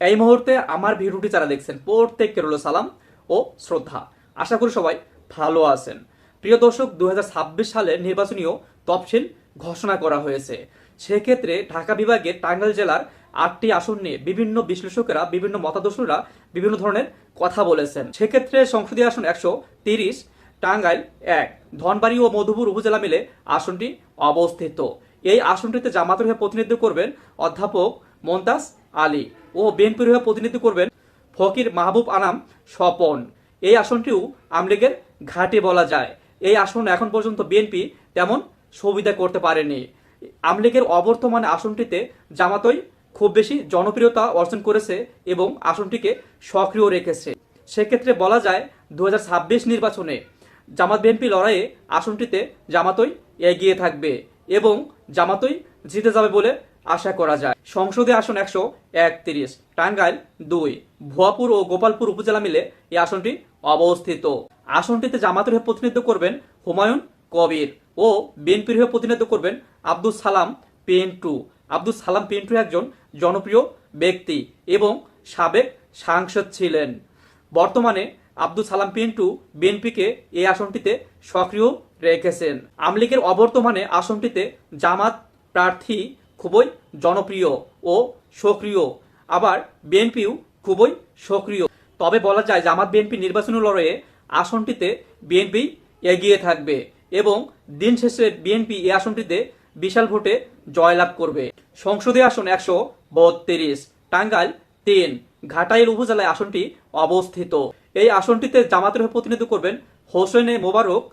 এই মুহূর্তে আমার ভিডিওটি যারা দেখছেন প্রত্যেককে রইল সালাম ও শ্রদ্ধা। আশা করি সবাই ভালো আছেন। প্রিয় দর্শক, 2026 সালের নির্বাচনীয় তফসিল ঘোষণা করা হয়েছে। সেক্ষেত্রে ঢাকা বিভাগের টাঙ্গাইল জেলার 8টি আসন নিয়ে বিভিন্ন বিশ্লেষকেরা, বিভিন্ন মতাদর্শীরা বিভিন্ন ধরনের কথা বলেছেন। সেক্ষেত্রে সংসদীয় আসন 130, টাঙ্গাইল 1, ধনবাড়ী ও মধুপুর উপজেলা মিলে আসনটি অবস্থিত। এই আসনটিতে জামাতের হয়ে প্রতিনিধিত্ব করবেন অধ্যাপক মমতাজ আলী ও বিএনপির হয়ে প্রতিনিধিত্ব করবেন ফকির মাহবুব আনাম স্বপন। এই আসনটিও আওয়ামী লীগের ঘাঁটি বলা যায়। এই আসন এখন পর্যন্ত বিএনপি তেমন সুবিধা করতে পারেনি। আওয়ামী লীগের অবর্তমানে আসনটিতে জামাতই খুব বেশি জনপ্রিয়তা অর্জন করেছে এবং আসনটিকে সক্রিয় রেখেছে। সেক্ষেত্রে বলা যায় 2026 নির্বাচনে জামাত বিএনপি লড়াইয়ে আসনটিতে জামাতই এগিয়ে থাকবে এবং জামাতই জিতে যাবে বলে আশা করা যায়। সংসদে আসন 131, টাঙ্গাইল 2, ভুয়াপুর ও গোপালপুর উপজেলা মিলে এই আসনটি অবস্থিত। আসনটিতে জামাতের হয়ে প্রতিনিধিত্ব করবেন হুমায়ুন কবির ও বিএনপির হয়ে প্রতিনিধিত্ব করবেন আব্দুল সালাম পিন্টু। আব্দুল সালাম পিন্টু একজন জনপ্রিয় ব্যক্তি এবং সাবেক সাংসদ ছিলেন। বর্তমানে আব্দুল সালাম পিন্টু বিএনপিকে এই আসনটিতে সক্রিয় রেখেছেন। আওয়ামী লীগের অবর্তমানে আসনটিতে জামাত প্রার্থী খুবই জনপ্রিয় ও সক্রিয়, আবার বিএনপিও খুবই সক্রিয়। তবে বলা যায় জামাত বিএনপি নির্বাচনী লড়াইয়ে আসনটিতে বিএনপি এগিয়ে থাকবে এবং দিন শেষে বিএনপি এই আসনটিতে বিশাল ভোটে জয়লাভ করবে। সংসদীয় আসন 132, টাঙ্গাইল 3, ঘাটাইল উপজেলায় আসনটি অবস্থিত। এই আসনটিতে জামাতের হয়ে প্রতিনিধিত্ব করবেন হোসেন মোবারক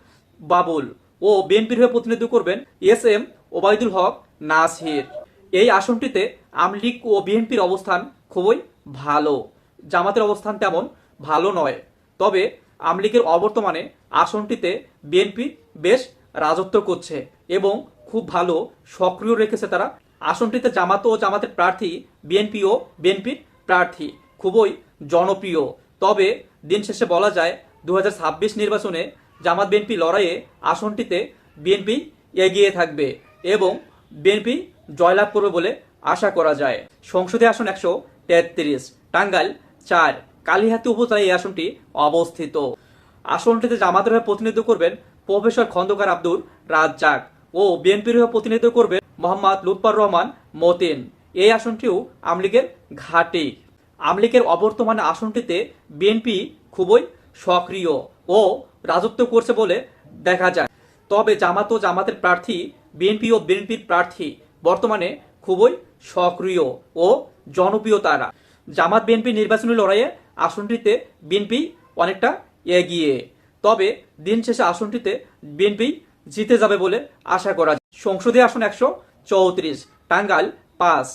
বাবুল ও বিএনপির হয়ে প্রতিনিধিত্ব করবেন এস.এম. ওবায়দুল হক নাসির। এই আসনটিতে আওয়ামী লীগ ও বিএনপির অবস্থান খুবই ভালো, জামাতের অবস্থান তেমন ভালো নয়। তবে আওয়ামী লীগের অবর্তমানে আসনটিতে বিএনপি বেশ রাজত্ব করছে এবং খুব ভালো সক্রিয় রেখেছে তারা। আসনটিতে জামাত ও জামাতের প্রার্থী, বিএনপি ও বিএনপির প্রার্থী খুবই জনপ্রিয়। তবে দিন শেষে বলা যায় 2026 নির্বাচনে জামাত বিএনপি লড়াইয়ে আসনটিতে বিএনপি এগিয়ে থাকবে এবং বিএনপি জয়লাভ করবে বলে আশা করা যায়। সংসদীয় আসন 133, টাঙ্গাইল 4, কালিহাতী উপজেলায় এই আসনটি অবস্থিত। আসনটিতে জামাতের হয়ে প্রতিনিধিত্ব করবেন প্রফেসর খন্দকার আব্দুর রাজ্জাক ও বিএনপির হয়ে প্রতিনিধিত্ব করবেন মোহাম্মদ লুৎফর রহমান মতিন। এই আসনটিও আওয়ামী লীগের ঘাঁটি। আওয়ামী লীগের অবর্তমানে আসনটিতে বিএনপি খুবই সক্রিয় ও রাজত্ব করছে বলে দেখা যায়। তবে জামাত ও জামাতের প্রার্থী, বিএনপি ও বিএনপির প্রার্থী বর্তমানে খুবই সক্রিয় ও জনপ্রিয় তারা। জামাত বিএনপি নির্বাচনী লড়াইয়ে আসনটিতে বিএনপি অনেকটা এগিয়ে, তবে দিন শেষে আসনটিতে বিএনপি জিতে যাবে বলে আশা করা যায়। সংসদীয় আসন 134, টাঙ্গাইল 5,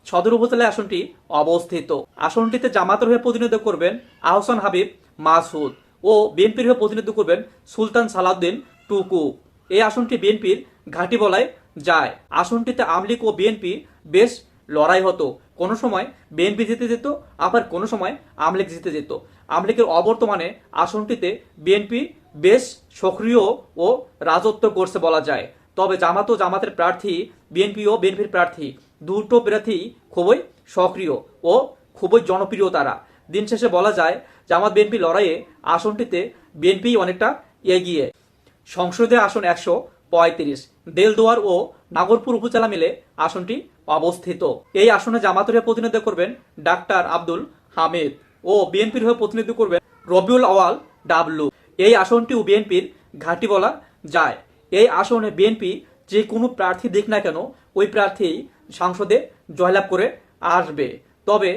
সদর উপজেলায় আসনটি অবস্থিত। আসনটিতে জামাতের হয়ে প্রতিনিধিত্ব করবেন আহসান হাবিব মাসুদ ও বিএনপির হয়ে প্রতিনিধিত্ব করবেন সুলতান সালাউদ্দিন টুকু। এই আসনটি বিএনপির ঘাঁটি বলায় যায়। আসনটিতে আওয়ামী লীগ ও বিএনপি বেশ লড়াই হতো। কোনো সময় বিএনপি জিতে যেত, আবার কোনো সময় আওয়ামী লীগ জিতে যেত। আওয়ামী লীগের অবর্তমানে আসনটিতে বিএনপি বেশ সক্রিয় ও রাজত্ব করছে বলা যায়। তবে জামাত ও জামাতের প্রার্থী, বিএনপি ও বিএনপির প্রার্থী দুটো প্রার্থী খুবই সক্রিয় ও খুবই জনপ্রিয় তারা। দিন শেষে বলা যায় জামাত বিএনপি লড়াইয়ে আসনটিতে বিএনপি অনেকটা এগিয়ে। সংসদে আসন 135, দেলদুয়ার ও নাগরপুর উপজেলা মিলে আসনটি অবস্থিত। এই আসনে জামাতের হয়ে প্রতিনিধিত্ব করবেন ডাক্তার আব্দুল হামিদ ও বিএনপির হয়ে প্রতিনিধিত্ব করবেন রবিউল আওয়াল ডাবলু। এই আসনটিও বিএনপির ঘাঁটি বলা যায়। এই আসনে বিএনপি যে কোনো প্রার্থী দিক না কেন ওই প্রার্থী সংসদে জয়লাভ করে আসবে। তবে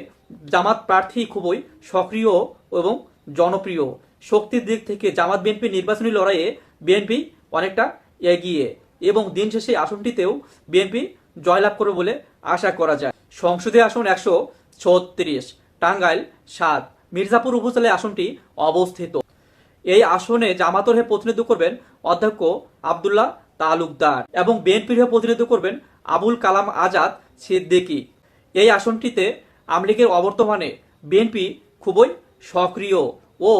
জামাত প্রার্থী খুবই সক্রিয় এবং জনপ্রিয়। শক্তির দিক থেকে জামাত বিএনপি নির্বাচনী লড়াইয়ে বিএনপি অনেকটা এগিয়ে এবং দিন শেষে আসনটিতেও বিএনপি জয়লাভ করবে বলে আশা করা যায়। সংসদীয় আসন 136, টাঙ্গাইল 7, মির্জাপুর উপজেলায় আসনটি অবস্থিত। এই আসনে জামাতের হয়ে প্রতিনিধিত্ব করবেন অধ্যক্ষ আব্দুল্লাহ তালুকদার এবং বিএনপির হয়ে প্রতিনিধিত্ব করবেন আবুল কালাম আজাদ সিদ্দিকী। এই আসনটিতে আওয়ামী লীগের অবর্তমানে বিএনপি খুবই সক্রিয় ও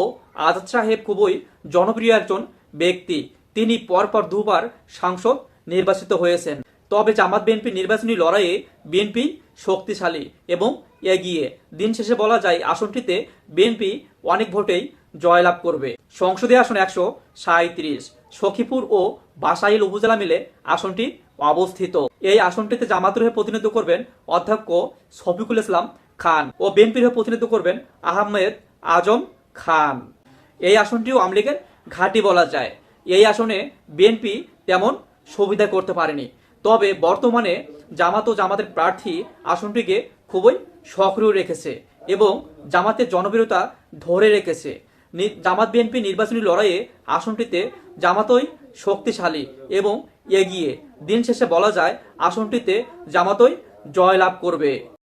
আজাদ সাহেব খুবই জনপ্রিয় একজন ব্যক্তি। তিনি পরপর দুবার সাংসদ নির্বাচিত হয়েছেন। তবে জামাত বিএনপি নির্বাচনী লড়াইয়ে বিএনপি শক্তিশালী এবং এগিয়ে। দিন শেষে বলা যায় আসনটিতে বিএনপি অনেক ভোটেই জয়লাভ করবে। সংসদীয় আসন 137, সখীপুর ও বাসাইল উপজেলা মিলে আসনটি অবস্থিত। এই আসনটিতে জামাতের হয়ে প্রতিনিধিত্ব করবেন অধ্যক্ষ শফিকুল ইসলাম খান ও বিএনপির হয়ে প্রতিনিধিত্ব করবেন আহমেদ আজম খান। এই আসনটিও আওয়ামী লীগের ঘাঁটি বলা যায়। এই আসনে বিএনপি তেমন সুবিধা করতে পারেনি, তবে বর্তমানে জামাত ও জামাতের প্রার্থী আসনটিকে খুবই সক্রিয় রেখেছে এবং জামাতের জনপ্রিয়তা ধরে রেখেছে। জামাত বিএনপি নির্বাচনী লড়াইয়ে আসনটিতে জামাতই শক্তিশালী এবং এগিয়ে। দিন শেষে বলা যায় আসনটিতে জামাতই জয়লাভ করবে।